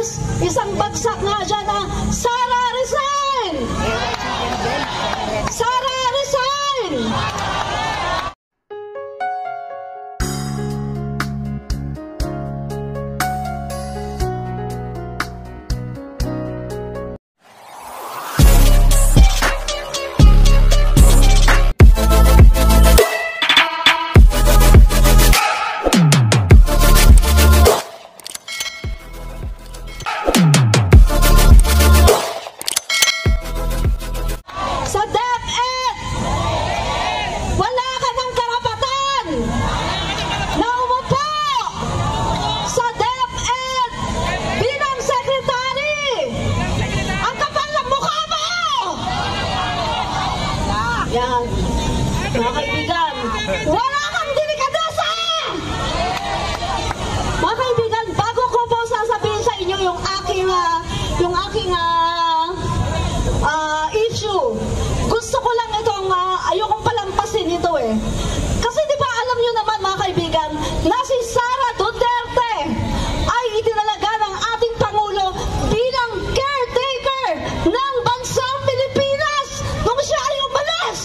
course, isang bagsak nga dyan na Sara resign! Sara resign! Sa DepEd, wala ka ng karapatan na umupo sa DepEd bilang secretary. Ang kapal ng mukha mo! Yan, mga kaibigan, wala kang delikadesa! Mga kaibigan, bago ko po sasabihin sa inyo yung aking issue, gusto ko lang itong, ayokong palampasin ito eh. Kasi di ba alam nyo naman mga kaibigan, na si Sara Duterte ay itinalaga ng ating Pangulo bilang caretaker ng bansang Pilipinas nung siya ay umalis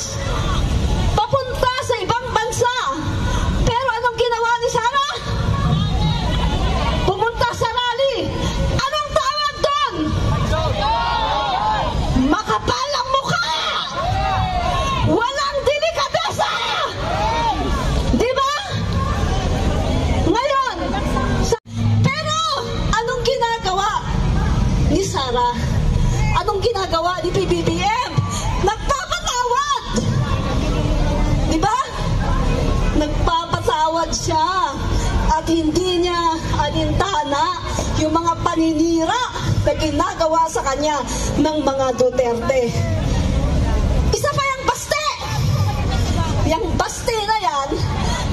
papunta sa ibang bansa. Pero anong ginawa ni Sara? Pumunta sa rally. Anong tawag doon? Makapal ang mukha! Walang delikadesa! Di ba? Ngayon, pero anong ginagawa ni Sara? Anong ginagawa ni PBBM? Nagpapatawad! Di ba? Nagpapatawad siya at hindi niya alintana yung mga paninira na ginagawa sa kanya ng mga Duterte. Isa pa yung baste! Yung baste na yan,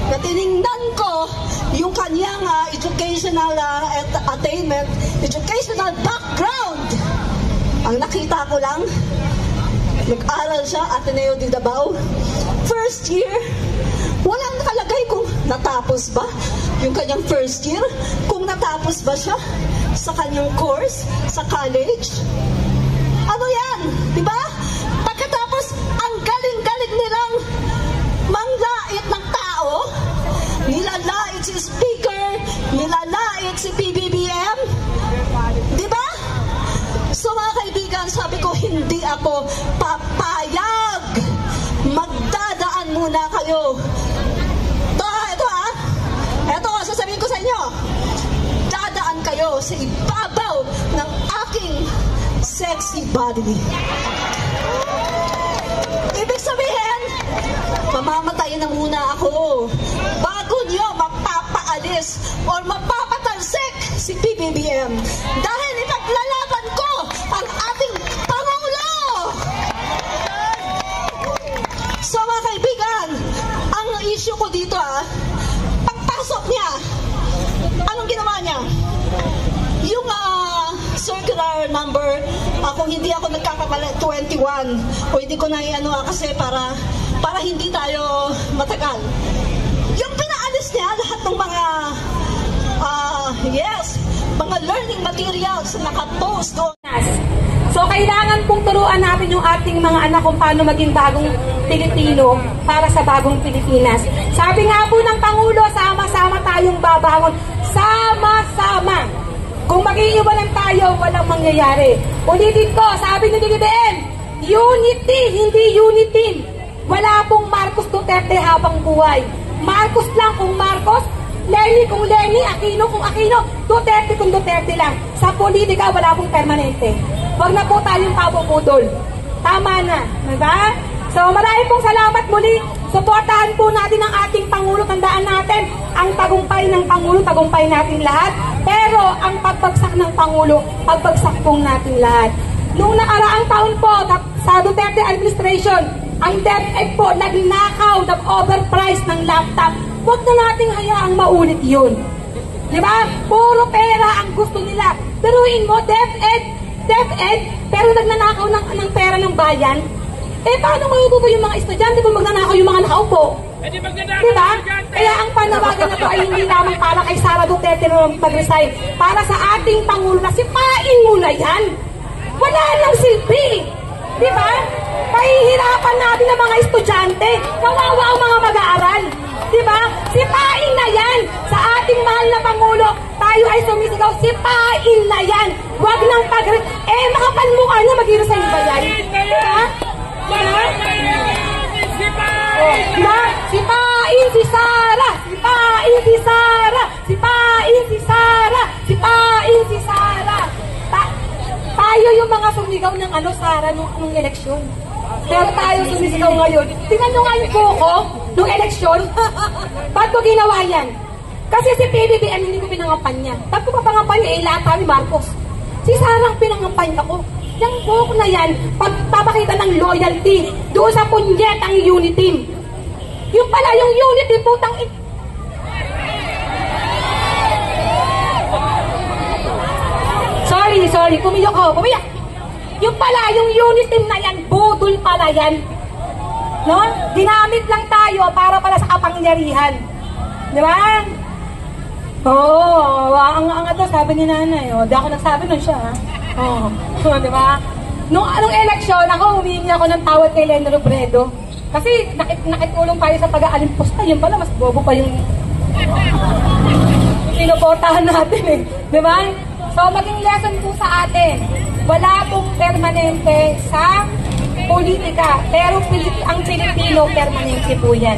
na tinignan ko yung kanyang educational attainment, educational background. Ang nakita ko lang, nag-aral siya Ateneo de Davao. First year, walang nakalagay kung natapos ba yung kanyang first year, kung natapos ba siya sa kanyang course, sa college. Ano yan? Diba? Pagkatapos, ang galing-galing nilang manglait ng tao, nilalait si speaker, nilalait si PBBM. Diba? So mga kaibigan, sabi ko, hindi ako papayag. Magdadaan muna kayo. Ito, sasabihin ko sa inyo, dadaan kayo sa ibabaw ng aking sexy body. Ibig sabihin, mamamatay na muna ako bago niyo mapapaalis or mapapatalsik si PBBM dahil ipaglalaban ko ang ating Pangulo! So mga kaibigan, ang issue ko dito pagpasok niya, anong ginawa niya? Yung circular number, kung hindi ako nagkakamali, 21, o hindi ko na kasi para hindi tayo matagal. Yung pinaalis niya, lahat ng mga mga learning materials na nakapost doon. So, kailangan pong turuan natin yung ating mga anak kung paano maging bagong Pilipino para sa bagong Pilipinas. Sabi nga po ng Pangulo, sama-sama tayong babangon. Sama-sama. Kung mag-iiwanan tayo, walang mangyayari. Ulitin ko, sabi ni BBM, unity, hindi unity. Wala pong Marcos Duterte habang buhay. Marcos lang kung Marcos, Lenny kung Lenny, Aquino kung Aquino, Duterte kung Duterte lang. Sa politika, wala pong permanente. Huwag na po tayong pabubudol. Tama na, diba? So, maraming pong salamat muli. Suportahan po natin ang ating Pangulo. Tandaan natin, ang tagumpay ng Pangulo, tagumpay natin lahat. Pero, ang pagbagsak ng Pangulo, pagbagsak pong natin lahat. Noong nakaraang taon po, sa Duterte administration, ang DepEd po, nagnakaw, nag-overprice ng laptop. Huwag na nating hayaang maulit yun. Diba? Puro pera ang gusto nila. Peruin mo, DepEd, pero nagnanakaw ng pera ng bayan. Eh, paano matututo yung mga estudyante kung magnanakaw yung mga nakaupo? Diba? Kaya ang panawagan na to ay hindi lamang para kay Sara Duterte na mag-resign. Para sa ating Pangulo na sipain mo na yan. Wala nang silbi. Diba? Pahihirapan natin ang mga estudyante. Kawawa ang mga mag-aaral. Diba? Sipain na yan. Sa ating mahal na Pangulo, tayo ay sumisigaw, sipain na yan. Huwag nang makapal mukha na mag-resign ba yan? Diba? Diba? Diba? Sipain si Sara! Sipain si Sara! Sipain si Sara! Sipain si Sara! Tayo yung mga sumigaw ng Sara nung eleksyon. Pero tayo sumisigaw ngayon. Tingnan nyo nga yung buko nung eleksyon. Ba't ko ginawa yan? Kasi si PBBM hindi ko pinangampanya. Ba't ko papangampanya? Lahat kami Marcos. Si Sara ang pinangampanya ko. Yung buhok na yan, pagpapakita ng loyalty doon sa punyet ang unit team. Yung pala, yung unit team, putang Sorry, pumiyak ako, pumiyak. Yung pala, yung unit team na yan, budol pala yan. No? Ginamit lang tayo para pala sa kapangyarihan. Di ba? Oo, ang sabi ni nanay, di ako nagsabi nun siya, ha? Oo, di ba? Nung eleksyon, humingi ako ng tawad kay Leno Robredo. Kasi nakitulong tayo sa taga-alimposta, yun pala, mas bobo pa yung pinuportahan natin eh. Di ba? So, maging lesson po sa atin, wala pong permanente sa politika, pero ang Pilipino, permanente po yan.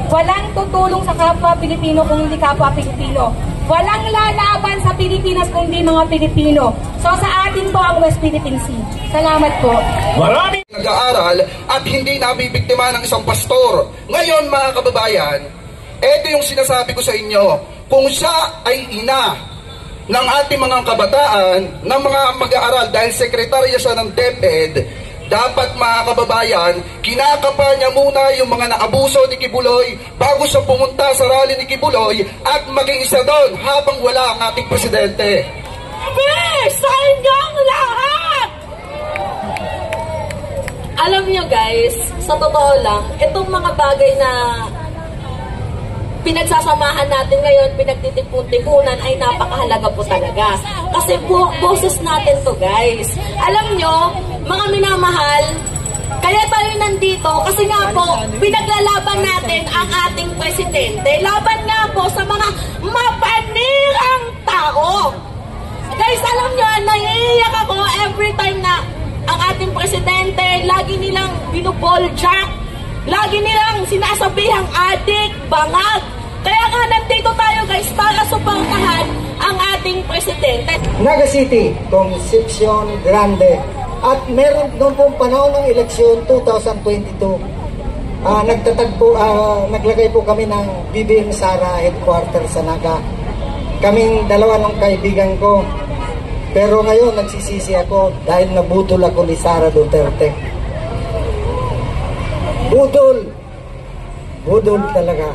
Walang tutulong sa kapwa Pilipino kung hindi kapwa Pilipino. Walang lalaban sa Pilipinas kung hindi mga Pilipino. So, sa atin po ang West Philippine Sea. Salamat po. Marami nag-aaral at hindi nabibiktima ng isang pastor. Ngayon, mga kababayan, ito yung sinasabi ko sa inyo. Kung siya ay ina ng ating mga kabataan, ng mga mag-aaral, dahil sekretarya siya ng DepEd, dapat mga kababayan, kinakapa niya muna yung mga naabuso ni Kibuloy bago siya pumunta sa rally ni Kibuloy at maging isa doon habang wala ang ating presidente. Sa inyong lahat! Alam nyo guys, sa totoo lang, itong mga bagay na pinagsasamahan natin ngayon, pinagtitipon-tipunan ay napakahalaga po talaga. Kasi boses natin to guys. Alam nyo, mga minamahal, kaya tayo nandito kasi nga po, pinaglalaban natin ang ating presidente. Laban nga po sa mga mapanirang tao. Guys, alam nyo, naiiyak ako every time na ang ating presidente, lagi nilang binuboljak, lagi nilang sinasabihang adik, bangag. Kaya nga nandito tayo guys para suportahan ang ating presidente. Naga City, Concepcion Grande. At meron noong pong panahon ng eleksyon 2022, naglagay po kami ng BBM Sara headquarters sa Naga. Kaming dalawa ng kaibigan ko. Pero ngayon nagsisisi ako dahil nabudol ako ni Sara Duterte. Budol talaga.